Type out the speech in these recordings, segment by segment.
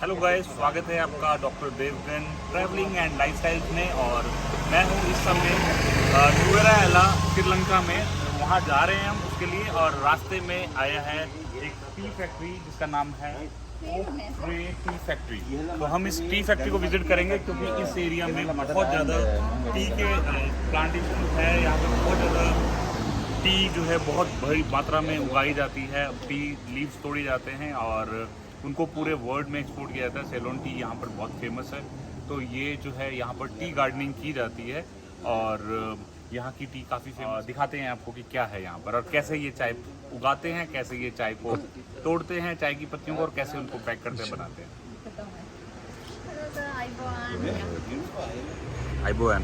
Hello guys, स्वागत है आपका doctor Devgan travelling and lifestyle में। और मैं हूँ इस समय नुवेरा एला श्रीलंका में। वहाँ जा रहे हैं हम उसके लिए, और रास्ते में आया है एक टी फैक्ट्री जिसका नाम है टी फैक्ट्री। तो हम इस टी फैक्ट्री को विजिट करेंगे क्योंकि इस एरिया में बहुत ज़्यादा टी के प्लांटेशन है। यहाँ पे बहुत ज़्यादा टी जो है बहुत बड़ी मात्रा में उगाई जाती है। टी लीव्स तोड़े जाते हैं और उनको पूरे वर्ल्ड में एक्सपोर्ट किया जाता है। सेलोन टी यहाँ पर बहुत फेमस है। तो ये जो है यहाँ पर टी गार्डनिंग की जाती है और यहाँ की टी काफ़ी फेमस। दिखाते हैं आपको कि क्या है यहाँ पर और कैसे ये चाय उगाते हैं, कैसे ये चाय को तोड़ते हैं चाय की पत्तियों को, और कैसे उनको पैक करते हैं, बनाते हैं। Iboan.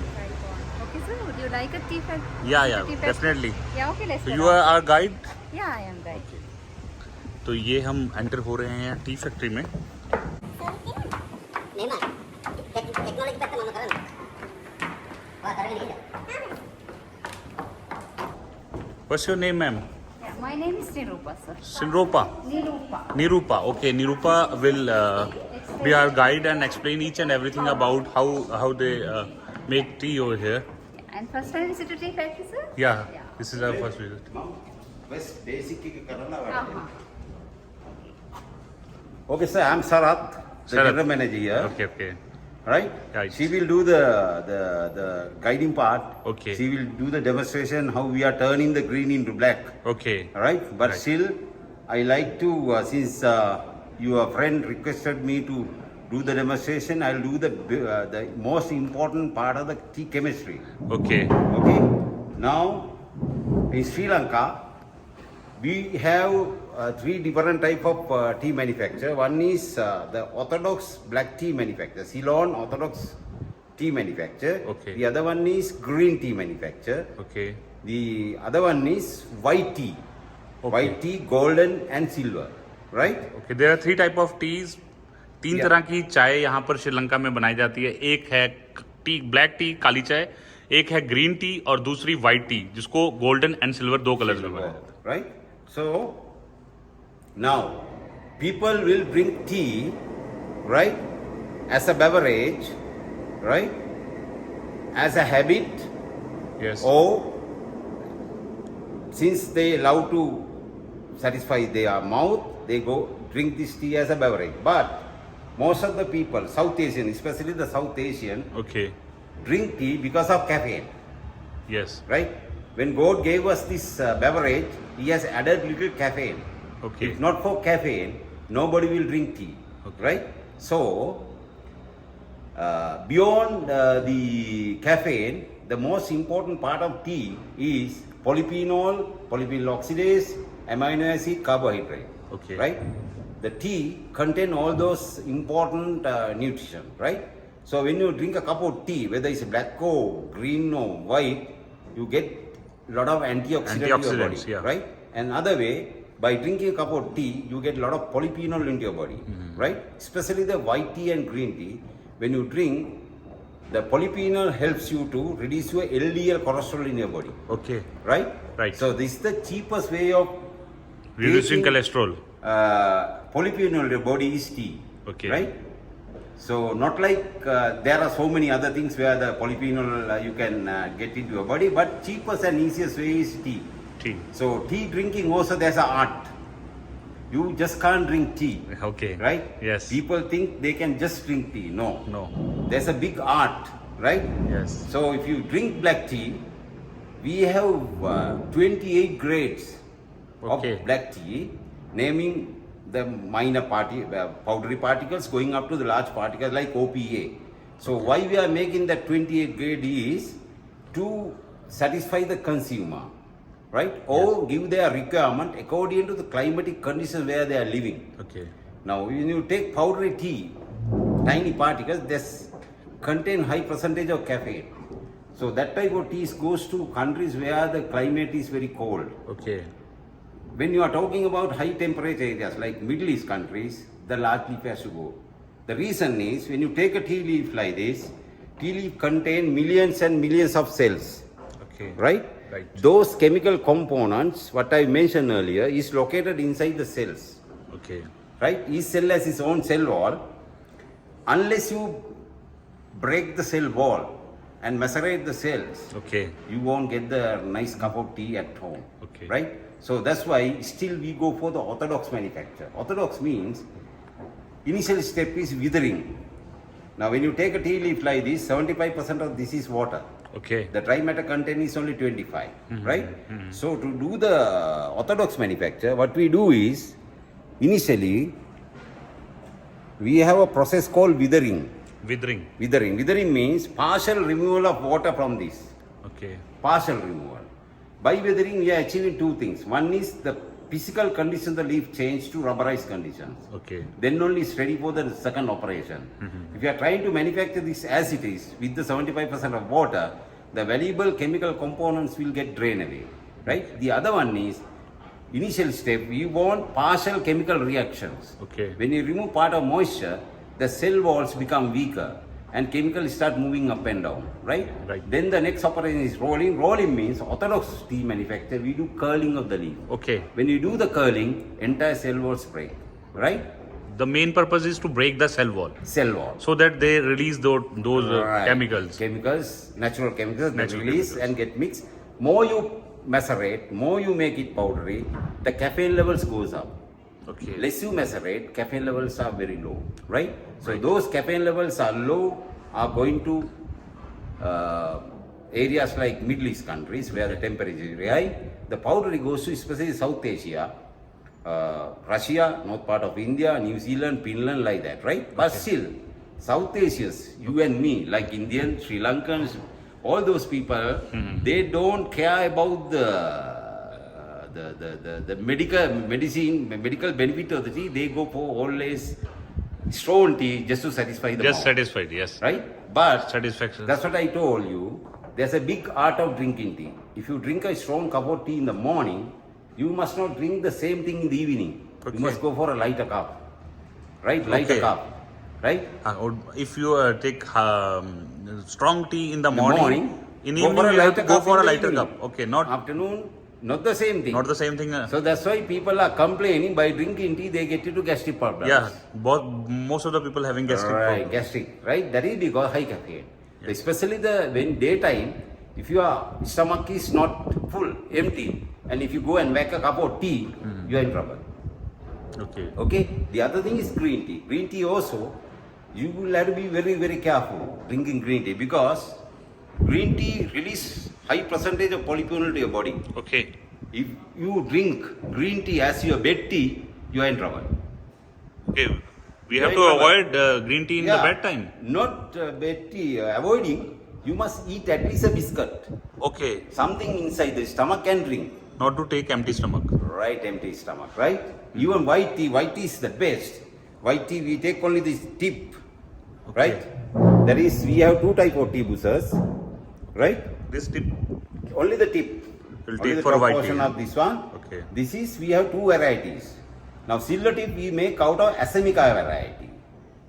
Okay, sir. Would you like a tea factory? Yeah, definitely. Yeah, okay, let's So go. you are our guide? Yeah, I am right. तो ये हम एंटर हो रहे हैं टी फैक्ट्री में। What's your name, ma'am? Yeah, my name is Nirupa, sir. Sinropa. Nirupa. Nirupa. Okay, Nirupa will be our guide and explain each and everything about how they make tea over here. And first time visit to tea factory, sir? Yeah, this is our first visit. बस basic की करना Uh-huh. Okay, sir. I'm Sarath, the Sarath. general manager here. Okay. Right? Right. She will do the guiding part. Okay. She will do the demonstration how we are turning the green into black. Okay. All right. But Right. still, I like to since your friend requested me to do the demonstration, I'll do the most important part of the tea chemistry. Okay. Okay. Now, in Sri Lanka, we have three different type of tea manufacture. One is the orthodox black tea manufacturer, Ceylon orthodox tea manufacturer. Okay. The other one is green tea manufacturer. Okay. The other one is white tea. Okay. White tea, golden and silver. Right? Okay. There are three type of teas. तीन Yeah. तरह की चाय यहाँ पर श्रीलंका में बनाई जाती है। एक है टी, ब्लैक टी, काली चाय। एक है ग्रीन टी और दूसरी व्हाइट टी, जिसको गोल्डन एंड सिल्वर दो कलर्स में बनाया जाता है। Right? So, now, people will drink tea, right, as a beverage, right, as a habit, Yes. or since they love to satisfy their mouth, they go drink this tea as a beverage. But most of the people, South Asian, especially the South Asian, Okay. drink tea because of caffeine, Yes. right? When God gave us this beverage, He has added little caffeine. Okay. If not for caffeine, nobody will drink tea, Okay. right? So, beyond the caffeine, the most important part of tea is polyphenol, polyphenol oxidase, amino acid, carbohydrate. Okay. Right? The tea contain all those important nutrition, right? So when you drink a cup of tea, whether it's black or green or white, you get a lot of antioxidant in your body, Antioxidants, yeah. right? Another way, by drinking a cup of tea, you get a lot of polyphenol into your body, right? Especially the white tea and green tea. When you drink, the polyphenol helps you to reduce your LDL cholesterol in your body, Okay. right? Right. So this is the cheapest way of Reducing taking, cholesterol. polyphenol in your body is tea, Okay. right? So not like there are so many other things where the polyphenol you can get into your body, but cheapest and easiest way is tea. Tea. So tea drinking also there's an art. You just can't drink tea, Okay. right? Yes. People think they can just drink tea. No. No. There's a big art, right? Yes. So if you drink black tea, we have 28 grades Okay. of black tea, naming the minor powdery particles going up to the large particles like OPA. So why we are making that 28 grade is to satisfy the consumer, right? Or give their requirement according to the climatic conditions where they are living. Okay. Now, when you take powdery tea, tiny particles, this contain high percentage of caffeine. So that type of tea goes to countries where the climate is very cold. Okay. When you are talking about high temperature areas like Middle East countries, the large leaf has to go. The reason is when you take a tea leaf like this, tea leaf contain millions and millions of cells, Okay. right? Right. Those chemical components, what I mentioned earlier, is located inside the cells. Okay. Right? Each cell has its own cell wall. unless you break the cell wall and macerate the cells, Okay. you won't get the nice cup of tea at home. Okay. Right? So that's why still we go for the orthodox manufacture. Orthodox means initial step is withering. Now when you take a tea leaf like this, 75% of this is water. Okay. The dry matter content is only 25, right? So to do the orthodox manufacture, what we do is, initially, we have a process called withering. Withering. Withering means partial removal of water from this. Okay. Partial removal. By withering, we are achieving two things. One is the physical condition of the leaf change to rubberized conditions. Okay. Then only it's ready for the second operation. If you are trying to manufacture this as it is with the 75% of water, the valuable chemical components will get drained away. Right? The other one is initial step, we want partial chemical reactions. Okay. When you remove part of moisture, the cell walls become weaker and chemicals start moving up and down, right? Right. Then the next operation is rolling. Rolling means orthodox tea manufacture, we do curling of the leaf. Okay. When you do the curling, entire cell walls break, right? The main purpose is to break the cell wall Cell wall. so that they release those Right. chemicals. Chemicals, natural chemicals that Natural release chemicals. and get mixed. More you macerate, more you make it powdery, the caffeine levels goes up. Okay. Less you macerate, caffeine levels are very low, right? So those caffeine levels are low, are going to areas like Middle East countries where the temperature is very high. The powdery goes to especially South Asia, Russia, north part of India, New Zealand, Finland, like that, right? But still, South Asians, you and me, like Indians, Sri Lankans, all those people, they don't care about the medical benefit of the tea. They go for always stone tea just to satisfy the Just mouth, satisfied. Yes. right? But Satisfaction. that's what I told you. There's a big art of drinking tea. If you drink a strong cup of tea in the morning, you must not drink the same thing in the evening. Okay. You must go for a lighter cup, right? Lighter Okay. cup, right? Or if you take strong tea in the In the morning, in go evening for a you have lighter to go cup for a in the lighter evening. cup. Okay, not Afternoon, not the same thing. not the same thing. So that's why people are complaining by drinking tea they get into gastric problems. Yeah, most of the people having gastric Right, problem. gastric, right? That is because high caffeine. Especially when daytime, if your stomach is not full, empty, and if you go and make a cup of tea, you are in trouble. Okay. Okay? The other thing is green tea. Green tea also, you will have to be very, very careful drinking green tea because green tea release high percentage of polyphenol to your body. Okay. If you drink green tea as your bed tea, you are in trouble. Okay. We have Right, to brother. avoid green tea in the bedtime. Not bed tea. Avoiding, you must eat at least a biscuit. Okay. Something inside the stomach and drink. Not to take empty stomach. Right, empty stomach, right? Even white tea is the best. White tea, we take only this tip, right? That is, we have two type of tea boosters, right? This tip. Only the tip. We'll Only take the for top white portion tea. of this one. Okay. This is, we have two varieties. Now, silver tip we make out of Assamica variety.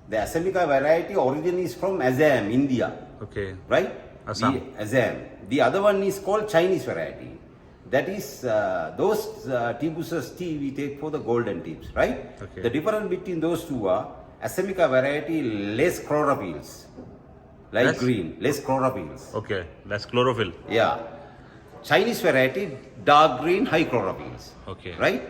The Assamica variety origin is from Assam, India, Okay. right? Assam. Assam. The other one is called Chinese variety. That is, those tea boosters tea we take for the golden tips, right? Okay. The difference between those two are Assamica variety less chlorophylls, like Less? green, less chlorophylls. Okay. That's chlorophyll. Yeah. Chinese variety, dark green, high chlorophylls. Okay. Right?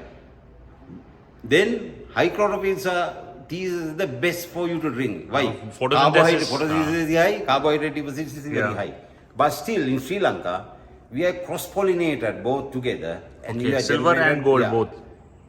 Then high chlorophylls tea is the best for you to drink. Why? Photosynthesis. Photosynthesis is high, carbohydrate deficit is very Yeah. high. But still in Sri Lanka, we are cross-pollinated both together. And we Okay. have Silver and generated- gold yeah. both.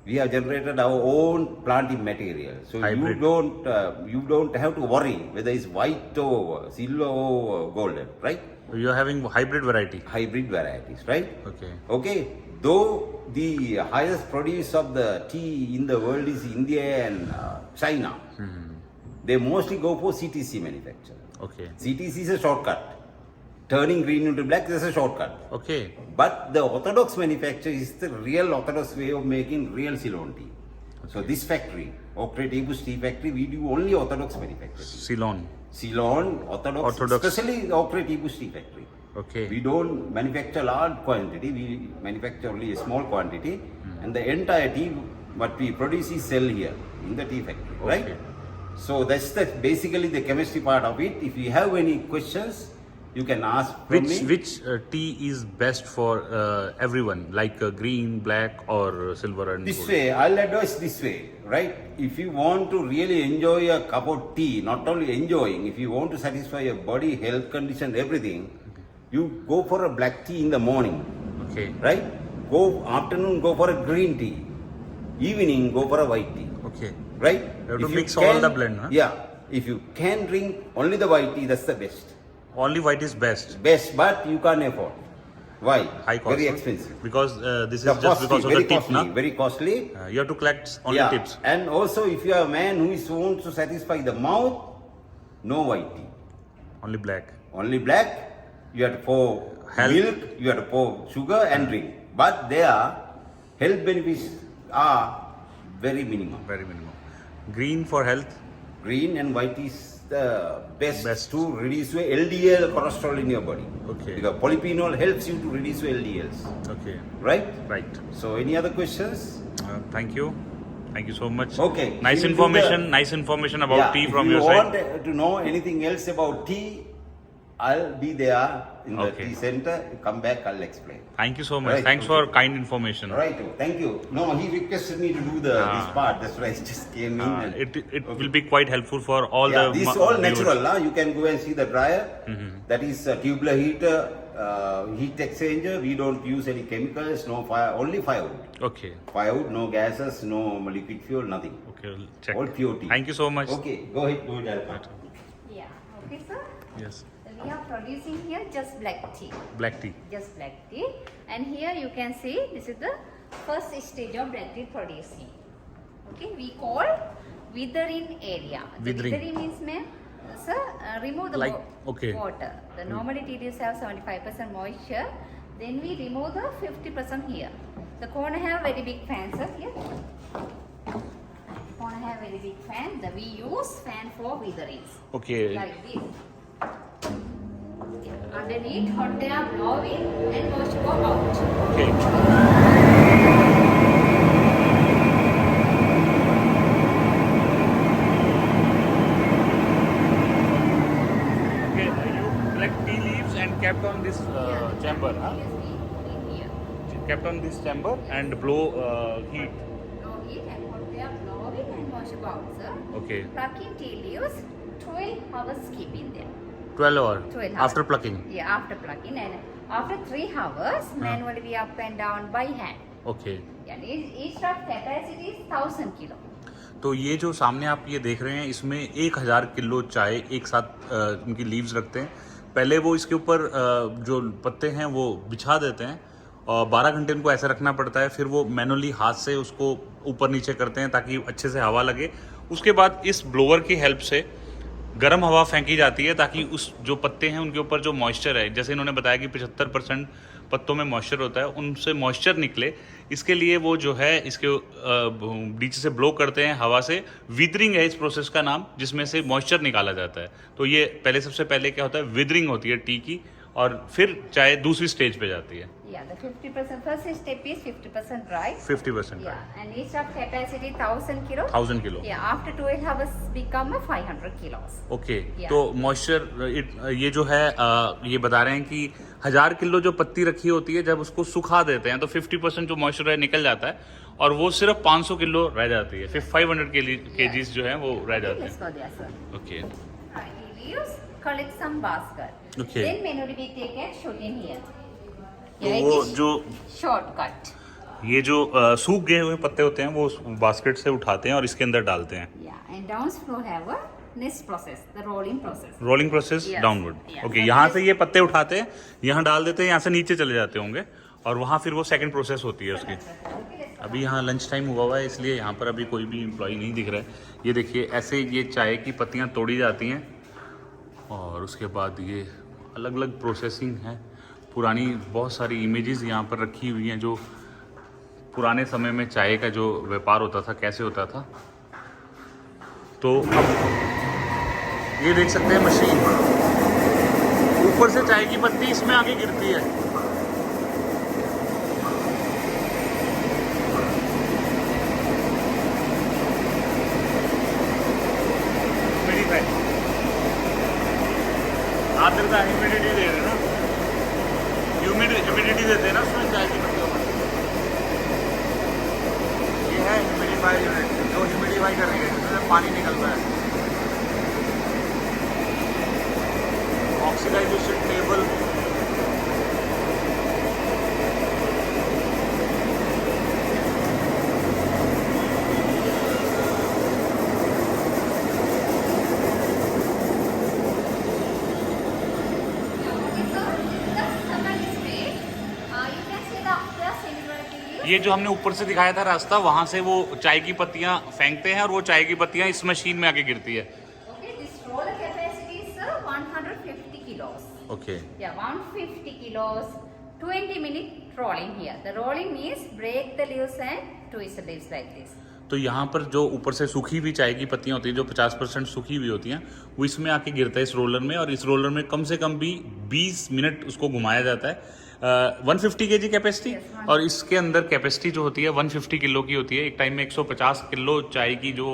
We have generated our own planting material. So Hybrid. you don't have to worry whether it's white or silver or golden, right? You are having hybrid variety. Hybrid varieties, right? Okay. Okay, though the highest produce of the tea in the world is India and China, they mostly go for CTC manufacture. Okay. CTC is a shortcut. Turning green into black is a shortcut. Okay. But the orthodox manufacture is the real orthodox way of making real Ceylon tea. So this factory, Oaktree Tea Bush Tea Factory, we do only orthodox manufacture. Ceylon. Ceylon, Orthodox, especially the Oaktree Tea Bush Tea Factory. Okay. We don't manufacture large quantity, we manufacture only a small quantity, and the entire tea what we produce is sell here in the tea factory, right? Okay. So that's basically the chemistry part of it. If you have any questions, you can ask from me. Which tea is best for everyone, like green, black, or silver and This gold? way, I'll advise this way, right? If you want to really enjoy a cup of tea, not only enjoying, if you want to satisfy your body, health condition, everything, you go for a black tea in the morning, Okay. right? Go afternoon, go for a green tea. Evening, go for a white tea, Okay. right? You have to If mix all the blend, huh? Yeah. If you can drink only the white tea, that's the best. Only white is best. Best, but you can't afford. Why? High cost. Very huh? expensive. Because this is The just costly, because of very the tip, costly, na? very costly. You have to collect only Yeah. tips. And also, if you are a man who wants to satisfy the mouth, no white tea. Only black. Only black. You have to pour Health. milk, you have to pour sugar and drink. But their health benefits are very minimum. Very minimum. Green for health. Green and white is the best, Best. to reduce your LDL cholesterol in your body. Okay. Because polyphenol helps you to reduce your LDLs. Okay. Right? Right. So, any other questions? Thank you. Thank you so much. Okay. Nice We will do information. the- Nice information about tea if from you your want side. to know anything else about tea, I'll be there in the Okay. tea center. Come back, I'll explain. Thank you so much. Right, Thanks okay. for kind information. Right, thank you. No, he requested me to do this part. That's why I just came in. and- It Okay. will be quite helpful for all Yeah, the this all viewers. natural. You can go and see the dryer. That is a tubular heater, heat exchanger. We don't use any chemicals, no fire, only firewood. Okay. Firewood, no gases, no liquid fuel, nothing. Okay. We'll check. All pure tea. Thank you so much. Okay, go ahead, Alpha. Yeah. Okay, sir. Yes. So we are producing here just black tea. Black tea. Just black tea. And here you can see this is the first stage of black tea producing. Okay, we call withering area. The Withering. withering means, ma'am, sir, remove the Like, okay. water. The normally tea leaves have 75% moisture. Then we remove the 50% here. The corner have very big fan, sir, here. Corner have very big fan. We use fan for witherings. Okay. Like this. Underneath, hot air blow in and moisture go out. Okay. Okay. You collect tea leaves and kept on this chamber, huh? Previously in here. Kept on this chamber and blow heat. Blow in and hot air blow in and moisture go out, sir. Okay. Plucking tea leaves, 12 hours keep in there. 12 hour 12 hours. after plucking. Yeah, after plucking, and after 3 hours, manually we up and down by hand. Okay. And each of capacity is 1000 kilo. तो ये जो सामने आप ये देख रहे हैं इसमें 1000 किलो चाय एक साथ उनकी लीव्स रखते हैं। पहले वो इसके ऊपर जो पत्ते हैं वो बिछा देते हैं और 12 घंटे उनको ऐसे रखना पड़ता है। फिर वो मैनुअली हाथ से उसको ऊपर नीचे करते हैं ताकि अच्छे से हवा लगे। उसके बाद इस ब्लोअर की हेल्प से गर्म हवा फेंकी जाती है ताकि उस जो पत्ते हैं उनके ऊपर जो मॉइस्चर है, जैसे इन्होंने बताया कि 75% पत्तों में मॉइस्चर होता है, उनसे मॉइस्चर निकले इसके लिए वो जो है इसके नीचे से ब्लो करते हैं हवा से। विदरिंग है इस प्रोसेस का नाम, जिसमें से मॉइस्चर निकाला जाता है। तो ये पहले सबसे पहले क्या होता है, विदरिंग होती है टी की, और फिर चाय दूसरी स्टेज पे जाती है। Yeah, the 50% first step is 50% dry. 50%। Yeah, and each of capacity 1000 kilo. 1000 kilo. Yeah, after 12 hours become a 500 kilos. Okay. Yeah. तो मॉइस्चर ये जो है ये बता रहे हैं कि 1000 किलो जो पत्ती रखी होती है जब उसको सुखा देते हैं तो 50% जो मॉइस्चर है निकल जाता है और वो सिर्फ 500 किलो रह जाती है। फिर 500 केजीज जो है वो रह जाते Let's हैं। go there, sir. Okay. He leaves, collect some basket. Okay. Then manually we take and shoot in here. तो Yeah, वो it is जो shortcut. ये जो सूख गए हुए पत्ते होते हैं वो बास्केट से उठाते हैं और इसके अंदर डालते हैं। Yeah, and downsflow have a next process, the rolling process. Rolling process Yes. Downward. Yeah. Okay, यहाँ से ये पत्ते उठाते हैं, यहाँ डाल देते हैं, यहाँ से नीचे चले जाते होंगे और वहाँ फिर वो सेकंड प्रोसेस होती है उसकी। अभी यहाँ लंच टाइम हुआ हुआ है इसलिए यहाँ पर अभी कोई भी एम्प्लॉय नहीं दिख रहा है। ये देखिए ऐसे ये चाय की पत्तियाँ तोड़ी जाती हैं और उसके बाद ये अलग अलग प्रोसेसिंग है। पुरानी बहुत सारी इमेजेस यहाँ पर रखी हुई हैं जो पुराने समय में चाय का जो व्यापार होता था कैसे होता था। तो अब ये देख सकते हैं मशीन, ऊपर से चाय की पत्ती इसमें आगे गिरती है। है। आर्द्रता ह्यूमिडिटी दे रहे ना, ह्यूमिडिटी देते हैं ना उसमें चाय की पत्तियों में। ये है ह्यूमिडिफायर यूनिट जो ह्यूमिडिफाई कर रही है, जिसमें पानी निकलता है। ऑक्सीडाइजेशन टेबल, ये जो हमने ऊपर से दिखाया था रास्ता, वहां से वो चाय की पत्तियां फेंकते हैं और वो चाय की पत्तियां इस मशीन में आके गिरती है। Okay, this roller capacity is 150 kilos. Okay Yeah, 150 kilos, 20-minute rolling here. The rolling means break the leaves and twist the leaves like this. तो यहाँ पर जो ऊपर से सूखी हुई चाय की पत्तियां होती हैं, जो 50% सूखी हुई होती हैं, वो इसमें आके गिरता है इस रोलर में, और इस रोलर में कम से कम भी 20 मिनट उसको घुमाया जाता है। 150 kg कैपेसिटी, और इसके अंदर कैपेसिटी जो होती है 150 किलो की होती है। एक टाइम में 150 किलो चाय की जो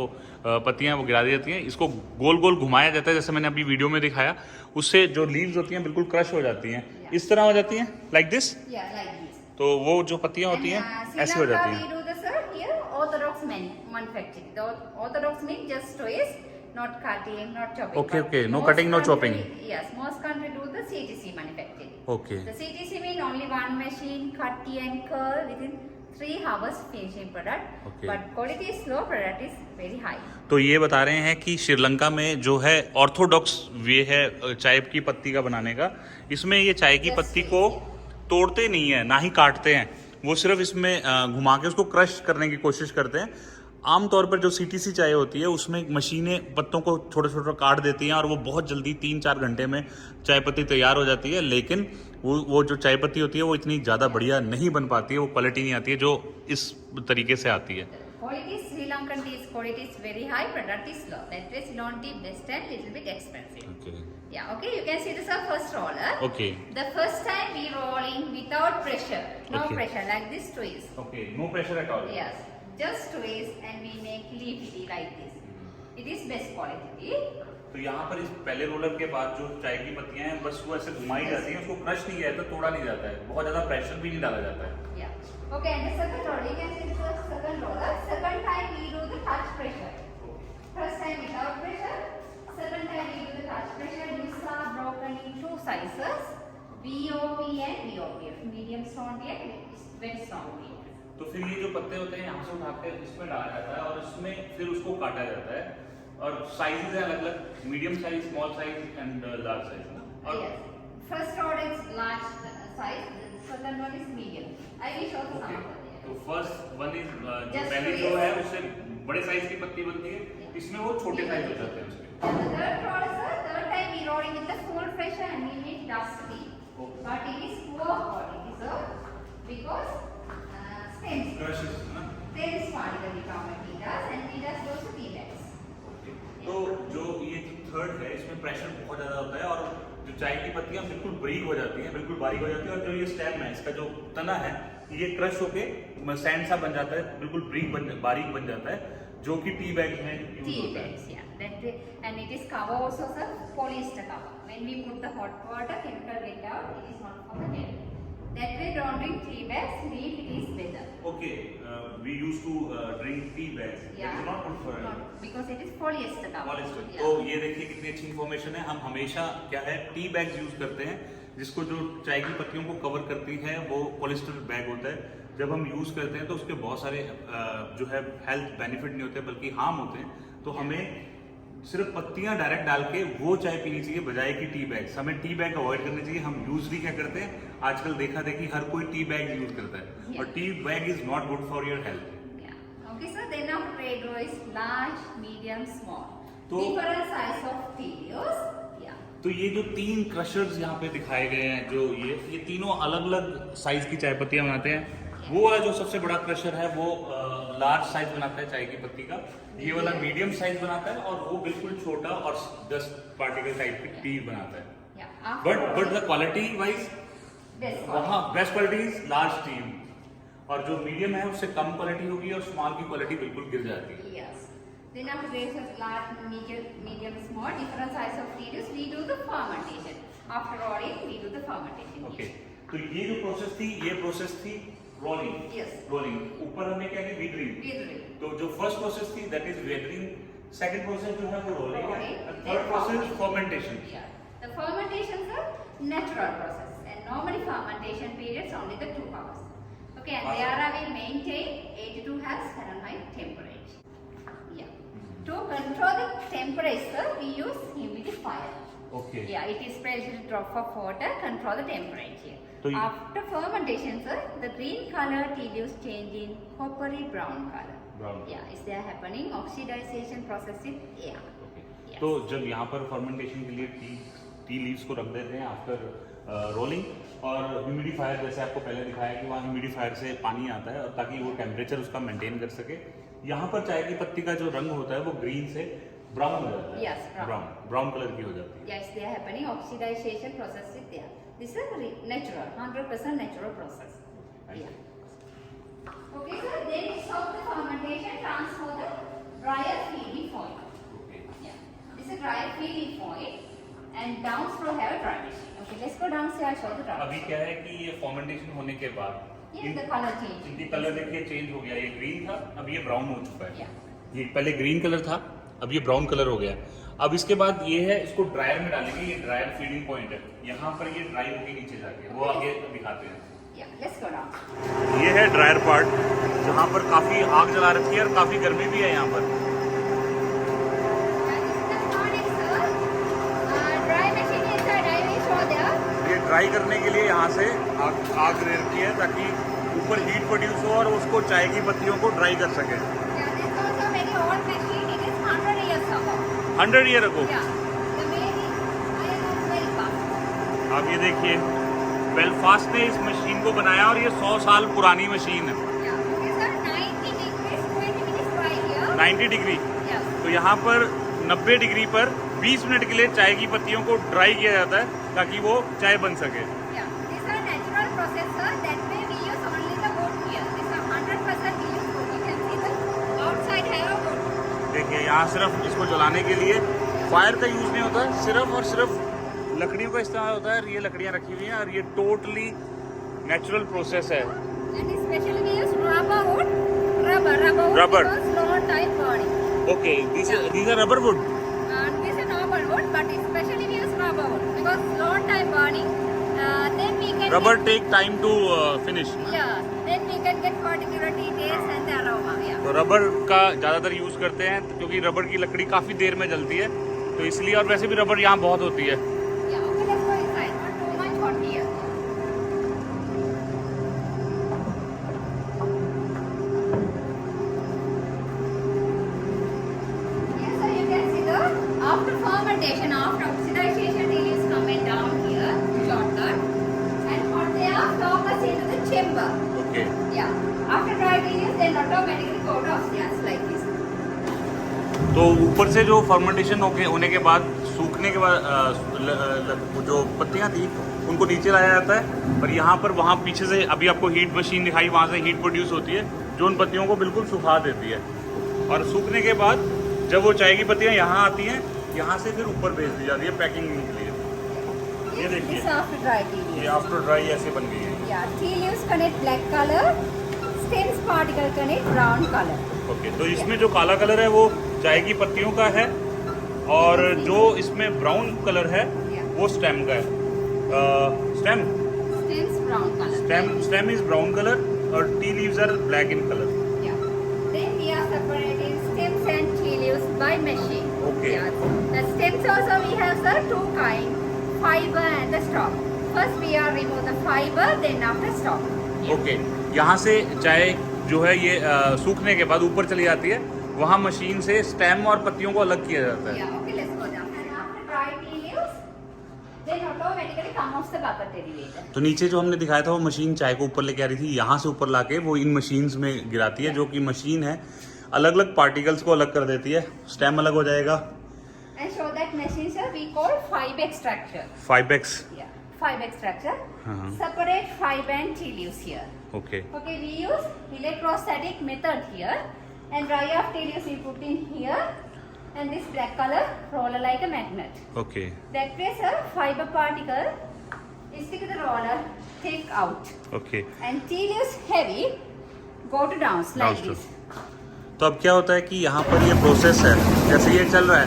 पत्तियां वो गिरा दी जाती हैं। इसको गोल गोल घुमाया जाता है, जैसे मैंने अभी वीडियो में दिखाया। उससे जो लीव्स होती हैं बिल्कुल क्रश हो जाती हैं, इस तरह हो जाती हैं, like this. Yeah, like this. तो वो जो पत्तियां होती हैं ऐसी हो जाती We हैं। do the sir here orthodox manufacturing. The orthodox means just twist, not cutting, not chopping. Okay, But okay. No most cutting, no chopping. Yes, most country do the CTC manufacturing. Okay The CTC means only one machine, cut tea and curl within 3 hours finishing product. Okay. But quality is low, product is very high. तो ये बता रहे हैं कि श्रीलंका में जो है Orthodox वे है चाय की पत्ती का बनाने का। इसमें ये चाय की Yes, पत्ती yes, को yes. तोड़ते नहीं है, ना ही काटते हैं, वो सिर्फ इसमें घुमा के उसको क्रश करने की कोशिश करते हैं। आमतौर पर जो सीटीसी चाय होती है उसमें मशीनें पत्तों को छोटे छोटे काट देती हैं और वो बहुत जल्दी 3-4 घंटे में चाय पत्ती तैयार हो जाती है। लेकिन वो जो चाय पत्ती होती है वो इतनी ज़्यादा बढ़िया नहीं बन पाती है, वो क्वालिटी नहीं आती है जो इस तरीके से आती है। Quality Sri Lankan tea's quality is very high, product is low. That way Ceylon tea best and little bit expensive. Yeah, okay. You can see this is our first roller. Okay. The first time we rolling without pressure, no Okay. pressure like this twist. Okay, no pressure at all. Yes, just twist and we make leaf tea like this. It is best quality tea. तो यहाँ पर इस पहले roller के बाद जो चाय की पत्तियां हैं बस वो ऐसे घुमाई जाती हैं, उसको क्रश नहीं किया जाता, तोड़ा नहीं जाता है, बहुत ज़्यादा प्रेशर भी नहीं डाला जाता है। Yeah. Okay, and the second roller, you can see this is the second roller. Second time we do the touch pressure. First time without pressure. Second time we do the touch pressure. These are broken in 2 sizes, BOP and BOPF. Medium strong tea and very strong tea. तो फिर ये जो पत्ते होते हैं यहाँ से उठा के इसमें डाला जाता है और इसमें फिर उसको काटा जाता है, और साइजेस हैं अलग अलग, medium size, small size and large size ना। और Yes. First order is large size. The second one is medium. I will show you some of them. तो फर्स्ट वन इज जो Just पहली to जो is- है उससे बड़े size की पत्ती बनती है, इसमें वो छोटे साइज हो जाते हैं उसके। And the third roller, sir, third time we rolling with the full pressure and we make dust tea. Okay. But it is poor quality, sir, because stems. Crushes ना। There is particle become tea does and tea does goes to tea bags. तो जो ये third है इसमें pressure बहुत ज़्यादा होता है और जो चाय की पत्तियां बिल्कुल बारीक हो जाती हैं, बिल्कुल बारीक हो जाती है, और जो ये स्टेम है इसका जो तना है ये क्रश होके सैंड सा बन जाता है, बिल्कुल बारीक बन जाता है, जो कि टी बैग में यूज Tea होता है। bags, yeah. And it is cover also, sir, polyester cover. When we put the hot water, chemical get out. It is not for the hair. That way, don't drink tea bags. Leaf it is better. Okay, we use to drink tea bags, it is not good for Not, because it is polyester cover. Polyester. Yeah. तो ये देखिए कितनी अच्छी information है। हम हमेशा क्या है टी बैग्स यूज करते हैं, जिसको जो चाय की पत्तियों को कवर करती है वो पॉलिस्टर बैग होता है। जब हम यूज करते हैं तो उसके बहुत सारे जो है हेल्थ बेनिफिट नहीं होते बल्कि हार्म होते हैं। तो हमें सिर्फ पत्तियां डायरेक्ट डाल के वो चाय पीनी चाहिए बजाय कि टी बैग्स। हमें टी बैग अवॉइड करने चाहिए। हम यूजली क्या करते हैं, आजकल देखा देखी हर कोई टी बैग यूज करता है, और tea bag is not good for your health. Yeah. Okay, so then our trade row is large, medium, small. तो- Different size of tea leaves. Yeah. तो ये जो 3 क्रशर्स यहाँ पे दिखाए गए हैं, जो ये तीनों अलग अलग साइज की चाय पत्तियां बनाते हैं। वो वाला जो सबसे बड़ा क्रशर है वो लार्ज साइज बनाता है चाय की पत्ती का, ये वाला मीडियम साइज बनाता है, और वो बिल्कुल छोटा और 10 पार्टिकल टाइप की टी बनाता है। Yeah. After but the quality wise best वहाँ quality. Best quality is large T, और जो मीडियम है उससे कम क्वालिटी होगी और स्मॉल की क्वालिटी बिल्कुल गिर जाती है। Yes. Then after there is a large, medium, small, different size of tea leaves. We do the fermentation. After rolling, we do the fermentation. Okay, तो ये जो प्रोसेस थी रोलिंग. Yes. रोलिंग. ऊपर हमने क्या किया? वीडरिंग. Weathering. तो जो फर्स्ट प्रोसेस थी that is weathering. Second process जो है वो रोलिंग है. Rolling. Third process fermentation. Yeah. The fermentations are natural process, and normally fermentation periods only the 2 hours. Okay, and there are we maintain 82 Fahrenheit temperature. Yeah. To control the temperature, we use humidifier. Okay. Yeah, it is pressure drop of water, control the temperature. So you- After fermentation, sir, the green color tea leaves change in coppery brown color. Brown. Yeah, is there happening oxidization process in air. Okay. Yes. तो जब यहाँ पर fermentation के लिए tea leaves को रख देते हैं आफ्टर रोलिंग, और ह्यूमिडिफायर जैसे आपको पहले दिखाया कि वहाँ ह्यूमिडिफायर से पानी आता है और ताकि वो टेम्परेचर उसका मेंटेन कर सके. यहाँ पर चाय की पत्ती का जो रंग होता है वो ग्रीन से ब्राउन हो जाता है. Yes, brown. ब्राउन कलर की हो जाती है. Yes, they are happening oxidization process is there. This is natural, 100% natural process. Yeah. Okay, sir. Then stop the fermentation, transfer the dryer feeding foil. Okay. Yeah. This is dryer feeding foil, and downstream have a dry machine. Okay, let's go downstairs. I'll show the dry. अभी क्या है कि ये fermentation होने के बाद Yes, the color change. इनकी colour देखिए चेंज हो गया. ये ग्रीन था, अब ये ब्राउन हो चुका है. Yeah. ये पहले ग्रीन कलर था, अब ये ब्राउन कलर हो गया. अब इसके बाद ये है, इसको ड्रायर में डालेंगे. ये ड्रायर फीडिंग पॉइंट है. यहाँ पर ये ड्राई होगी नीचे जाके, वो आगे दिखाते हैं. Yeah, let's go down. ये है ड्रायर पार्ट, जहाँ पर काफी आग जला रखी है और काफी गर्मी भी है यहाँ पर. And this is the morning, sir. Dry machine inside. I will show there. ये ड्राई करने के लिए यहाँ से आग दे रखी है ताकि ऊपर हीट प्रोड्यूस हो और उसको चाय की पत्तियों को ड्राई कर सके. Yeah, this is also very old machine. It is 100 years ago. 100 year ago. Yeah, the made in iron of Belfast. आप ये देखिए, बेलफास्ट ने इस मशीन को बनाया और ये 100 साल पुरानी मशीन है. Yeah, these are 90 degrees, 20 minutes right here. 90 degree. Yes. तो यहाँ पर 90 डिग्री पर 20 मिनट के लिए चाय की पत्तियों को ड्राई किया जाता है ताकि वो चाय बन सके. Yeah, these are natural process, sir. That way we use only the wood here. These are 100% we use wood. You can see the outside have a wood. देखिए यहाँ सिर्फ इसको जलाने के लिए फायर का यूज नहीं होता, सिर्फ और सिर्फ लकड़ियों का इस्तेमाल होता है. और ये लकड़ियाँ रखी हुई हैं और ये टोटली नेचुरल प्रोसेस है. And especially we use rubber wood. Rubber wood. Rubber. Because slow type burning. Okay, these are rubber wood. And this is normal wood, but especially we use rubber wood because slow type burning. Then we can. Rubber get, take time to finish. Yeah. Then we can get particular details and the aroma. Yeah. तो rubber का ज़्यादातर use करते हैं क्योंकि rubber की लकड़ी काफ़ी देर में जलती है, तो इसलिए. और वैसे भी रबर यहाँ बहुत होती है. Yeah. Okay, let's go inside. Not too much hot here. Yes, sir. You can see the after fermentation, after oxidization, tea leaves coming down here, shortcut, and what they are focused into the chamber. Okay. Yeah. After dry tea leaves, then automatically go downstairs like this. तो ऊपर से जो fermentation होने के बाद, सूखने के बाद जो पत्तियां थी उनको नीचे लाया जाता है. और यहाँ पर वहाँ पीछे से अभी आपको हीट मशीन दिखाई, वहाँ से हीट प्रोड्यूस होती है जो उन पत्तियों को बिल्कुल सुखा देती है. और सूखने के बाद जब वो चाय की पत्तियां यहाँ आती हैं, यहाँ से फिर ऊपर भेज दी जाती है पैकिंग के लिए. ये देखिए, This after dry tea leaves. ये आफ्टर ड्राई ऐसे बन गई है. Yeah, tea leaves connect black color, stems particle connect brown color. Okay, तो इसमें जो काला कलर है वो चाय की पत्तियों का है और जो इसमें ब्राउन कलर है वो स्टेम का है. Stems brown color. Stem is brown colour और tea leaves are black in colour. Yeah. Then we are separating stems and tea leaves by machine. Okay. Yeah. The stems also we have sir two kind, fiber and the stalk. First we are remove the fiber, then after stalk. Okay, यहाँ से चाय जो है ये सूखने के बाद ऊपर चली जाती है, वहाँ मशीन से स्टेम और पत्तियों को अलग किया जाता है. Yeah. Okay, let's go down. And after dry tea leaves, then automatically come off the butter derivative. तो नीचे जो हमने दिखाया था वो मशीन चाय को ऊपर लेके आ रही थी, यहाँ से ऊपर लाके वो इन मशीन्स में गिराती है, जो कि मशीन है अलग अलग पार्टिकल्स को अलग कर देती है. स्टेम अलग हो जाएगा. And show that machine sir we call fiber extractor. 5x. Yeah. Fiber extractor. Uh-huh. Separate fiber and tea leaves here. Okay. Okay, we use electrostatic method here, And dry off tedious we put in here. And this black color roller like a magnet. Okay. Black pressure fiber particle stick to the roller, take out. Okay. And tedious heavy go to down like Down to- this. तो अब क्या होता है कि यहाँ पर ये process है, जैसे ये चल रहा है,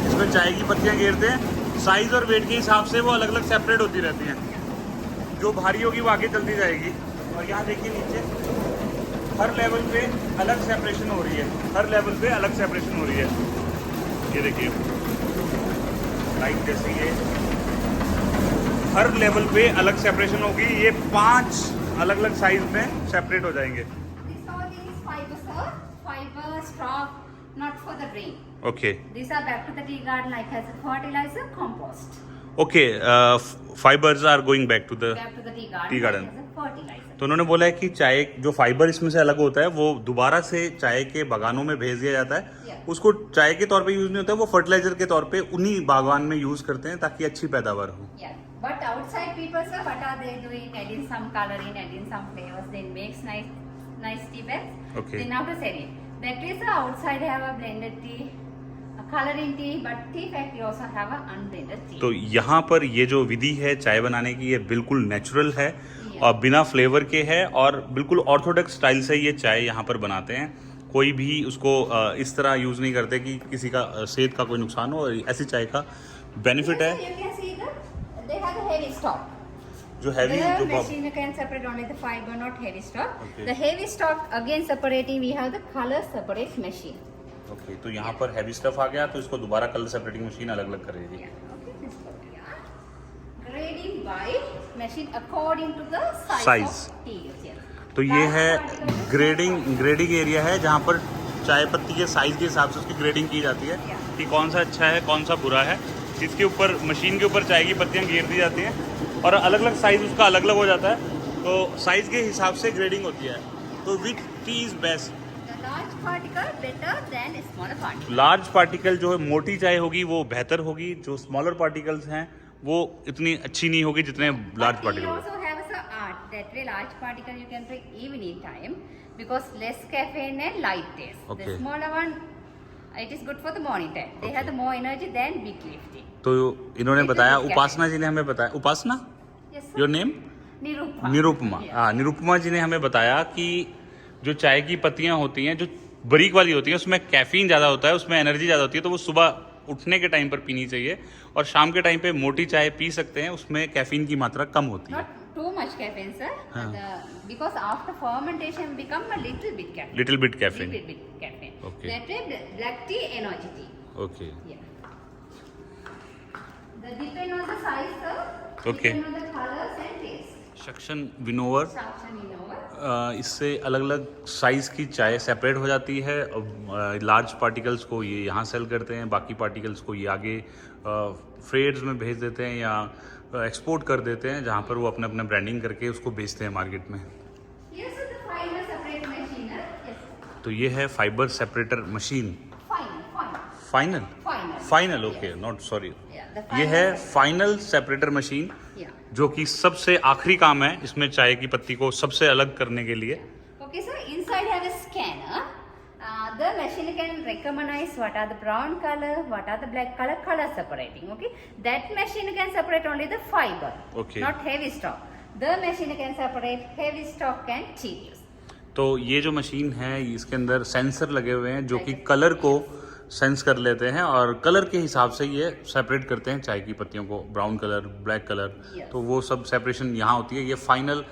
इसमें चाय की पत्तियाँ गिरते हैं, साइज और वेट के हिसाब से वो अलग अलग सेपरेट होती रहती हैं। जो भारी होगी वो आगे चलती जाएगी। और यहाँ देखिए नीचे हर लेवल पे अलग सेपरेशन हो रही है, हर लेवल पे अलग सेपरेशन हो रही है। ये देखिए लाइक जैसे ये हर लेवल पे अलग सेपरेशन होगी। ये 5 अलग अलग साइज में सेपरेट हो जाएंगे। This all these fiber, sir. Fiber stock, not for the brain. Okay These are back to the tea garden like as a fertilizer, compost. Okay, fibres are going back to the Back to the tea garden. Tea garden. Like as a fertilizer. तो उन्होंने बोला है कि चाय जो fibre इसमें से अलग होता है वो दोबारा से चाय के बागानों में भेज दिया जाता है। Yeah. उसको चाय के तौर पे यूज नहीं होता है, वो फर्टिलाइजर के तौर पे उन्हीं बागान में यूज करते हैं ताकि अच्छी पैदावार हो। Yeah. But outside people, sir, what are they doing? Adding some coloring, adding some flavors, then makes nice tea bags. Okay. Then now to sell it. Factories are outside have a blended tea, a coloring tea, but tea factory also have a unblended tea. तो यहाँ पर ये जो विधि है चाय बनाने की, ये बिल्कुल नेचुरल है और बिना फ्लेवर के है और बिल्कुल ऑर्थोडॉक्स स्टाइल से ये चाय यहाँ पर बनाते हैं। कोई भी उसको इस तरह यूज नहीं करते कि किसी का सेहत का कोई नुकसान हो। और ऐसी चाय का बेनिफिट Yes, है sir, you can see they have a heavy stock. जो हैवी The जो machine can separate only the fiber, not heavy stock. Okay. The heavy stock again separating, we have the color separate machine. Okay, तो यहाँ पर heavy stuff आ गया तो इसको दोबारा colour separating machine अलग अलग करेगी। Yeah, okay, this one, yeah. Grading by machine according to the size Size. of tea. Yes. तो ये है ग्रेडिंग एरिया है जहाँ पर चाय पत्ती के साइज के हिसाब से उसकी ग्रेडिंग की जाती है कि कौन सा अच्छा है कौन सा बुरा है। इसके ऊपर मशीन के ऊपर चाय की पत्तियाँ घेर दी जाती हैं और अलग अलग साइज उसका अलग अलग हो जाता है। तो साइज के हिसाब से ग्रेडिंग होती है। तो which tea is best? The large particle better than smaller particle. Large particle जो है मोटी चाय होगी वो बेहतर होगी, जो स्मॉलर पार्टिकल्स हैं वो इतनी अच्छी नहीं होगी जितने large But we particle. also have some art that way large particle you can drink evening time because less caffeine and light taste. Okay. The smaller one, it is good for the morning time. They have the more energy than big leaf tea. तो इन्होंने It is बताया, with उपासना जी ने हमें बताया, उपासना Yes, sir. Your name? Nirupma. Nirupama. Yes. हाँ, निरुपमा जी ने हमें बताया कि जो चाय की पत्तियां होती हैं जो बारीक वाली होती हैं उसमें कैफीन ज़्यादा होता है, उसमें एनर्जी ज़्यादा होती है, तो वो सुबह उठने के टाइम पर पीनी चाहिए और शाम के टाइम पे मोटी चाय पी सकते हैं, उसमें कैफीन की मात्रा कम होती है। Not too much caffeine, sir. हाँ. Because after fermentation become a little bit caffeine. Little bit caffeine. Little bit caffeine. Okay. That way black tea, energy tea. Okay Yeah. The depend on the size, sir. Okay. Depend on the colors and taste. Suction winnower, Suction in over. इससे अलग अलग size की चाय separate हो जाती है। Large particles को ये यहाँ सेल करते हैं, बाकी पार्टिकल्स को ये आगे फ्रेड्स में भेज देते हैं या एक्सपोर्ट कर देते हैं जहाँ पर वो अपने अपने ब्रांडिंग करके उसको बेचते हैं मार्केट में। Yes, sir, the fiber separate machine. Yes. तो ये है fibre separator machine. Final. Final Final. Final okay, not sorry. Yeah, the ये final है separator. Final separator machine Yeah. जो कि सबसे आखिरी काम है इसमें चाय की पत्ती को सबसे अलग करने के लिए। Okay, sir. Inside have a scanner. The machine can recognize what are the brown color, what are the black color, color separating. Okay, that machine can separate only the fiber, Okay. not heavy stock. The machine can separate heavy stock and tedious. तो ये जो machine है इसके अंदर sensor लगे हुए हैं जो कि कलर को सेंस कर लेते हैं और कलर के हिसाब से ये सेपरेट करते हैं चाय की पत्तियों को, brown colour, black colour. Yes. तो वो सब सेपरेशन यहाँ होती है। ये फाइनल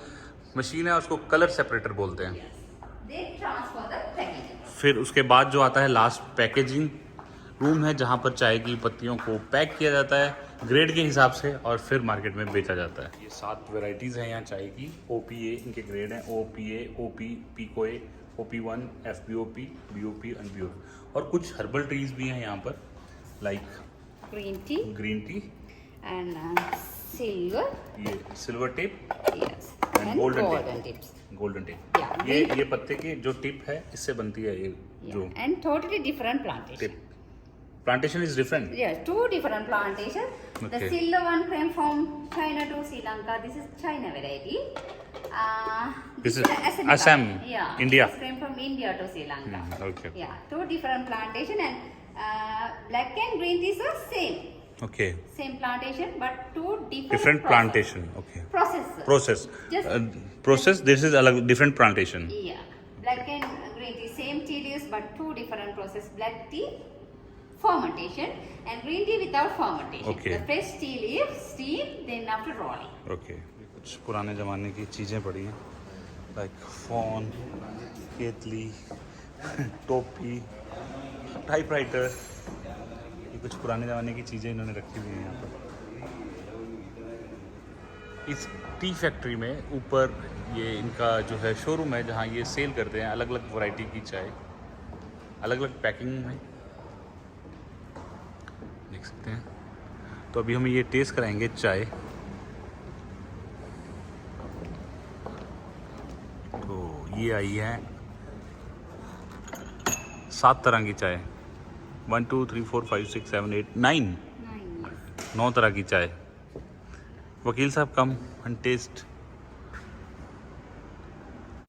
मशीन है, उसको कलर सेपरेटर बोलते हैं। They transfer the packaging. फिर उसके बाद जो आता है लास्ट पैकेजिंग रूम है जहाँ पर चाय की पत्तियों को पैक किया जाता है ग्रेड के हिसाब से और फिर मार्केट में बेचा जाता है। ये 7 वैरायटीज़ हैं यहाँ चाय की। OPA इनके ग्रेड हैं, OPA, OP, PCOA, OP1, FBOP, BOP and BOP। और कुछ हर्बल ट्रीज भी हैं यहाँ पर like Green tea green tea, and silver. ये silver tip Yes. And golden tip. tips. Golden tip Yeah, ये पत्ते की जो टिप है इससे बनती है ये Yeah. जो And totally different plantation. Tip. Plantation is different. Yes, two different plantations. The Okay. silver one came from China to Sri Lanka. This is China variety. This is Assam. Assam, Yeah. India. This came from India to Sri Lanka. Okay. Yeah, two different plantation and black and green teas are same. Okay. Same plantation, but two different Different process. plantation. Okay. Process. Process. Just Process. This is a different plantation. yeah, black and green tea same tea leaves, but two different process. Black tea fermentation and green tea without fermentation. Okay. The fresh tea leaves steam, then after rolling. Okay कुछ पुराने ज़माने की चीज़ें पड़ी हैं like phone केतली टोपी typewriter ये कुछ पुराने ज़माने की चीज़ें इन्होंने रखी हुई हैं यहाँ पर इस टी फैक्ट्री में ऊपर ये इनका जो है शोरूम है जहाँ ये सेल करते हैं अलग अलग वैरायटी की चाय अलग अलग पैकिंग में देख सकते हैं तो अभी हम ये टेस्ट कराएंगे चाय तो ये आई है 7 तरह की चाय 1 2 3 4 5 6 7 8 9 Nice. 9 तरह की चाय वकील साहब कम एंड टेस्ट